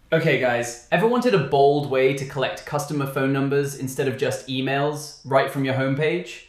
Okay guys, ever wanted a bold way to collect customer phone numbers instead of just emails right from your homepage?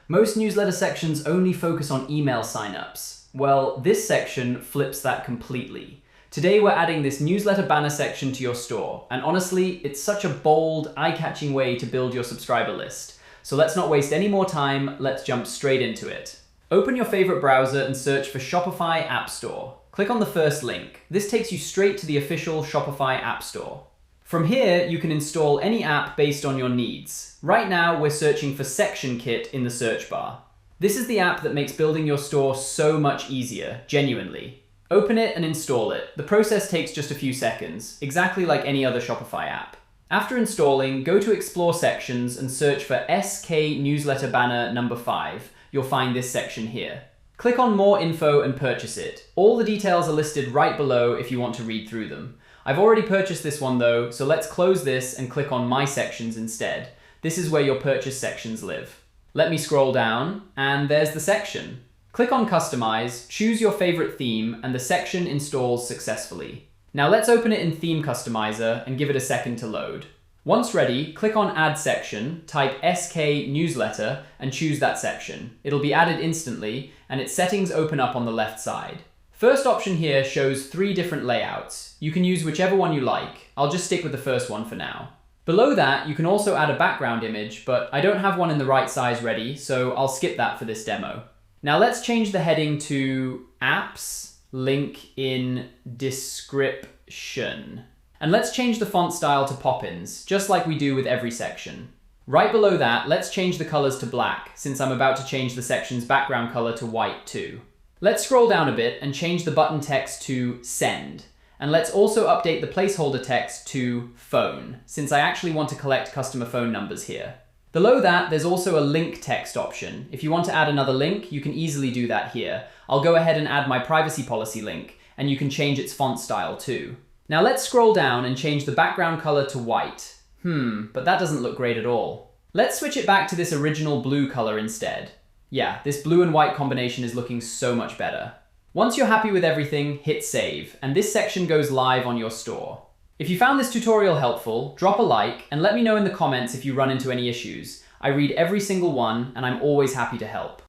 Most newsletter sections only focus on email signups. Well, this section flips that completely. Today we're adding this newsletter banner section to your store, and honestly, it's such a bold, eye-catching way to build your subscriber list. So let's not waste any more time, let's jump straight into it. Open your favorite browser and search for Shopify App Store. Click on the first link. This takes you straight to the official Shopify App Store. From here, you can install any app based on your needs. Right now, we're searching for Section Kit in the search bar. This is the app that makes building your store so much easier, genuinely. Open it and install it. The process takes just a few seconds, exactly like any other Shopify app. After installing, go to Explore Sections and search for SK Newsletter Banner number 5. You'll find this section here. Click on More Info and purchase it. All the details are listed right below if you want to read through them. I've already purchased this one though, so let's close this and click on My Sections instead. This is where your purchase sections live. Let me scroll down, and there's the section. Click on Customize, choose your favorite theme, and the section installs successfully. Now let's open it in Theme Customizer and give it a second to load. Once ready, click on Add Section, type SK Newsletter, and choose that section. It'll be added instantly, and its settings open up on the left side. First option here shows 3 different layouts. You can use whichever one you like. I'll just stick with the first one for now. Below that, you can also add a background image, but I don't have one in the right size ready, so I'll skip that for this demo. Now let's change the heading to Apps, Link in Description. And let's change the font style to Poppins, just like we do with every section. Right below that, let's change the colors to black, since I'm about to change the section's background color to white too. Let's scroll down a bit and change the button text to Send. And let's also update the placeholder text to Phone, since I actually want to collect customer phone numbers here. Below that, there's also a link text option. If you want to add another link, you can easily do that here. I'll go ahead and add my privacy policy link, and you can change its font style too. Now let's scroll down and change the background color to white. But that doesn't look great at all. Let's switch it back to this original blue color instead. Yeah, this blue and white combination is looking so much better. Once you're happy with everything, hit save, and this section goes live on your store. If you found this tutorial helpful, drop a like and let me know in the comments if you run into any issues. I read every single one and I'm always happy to help.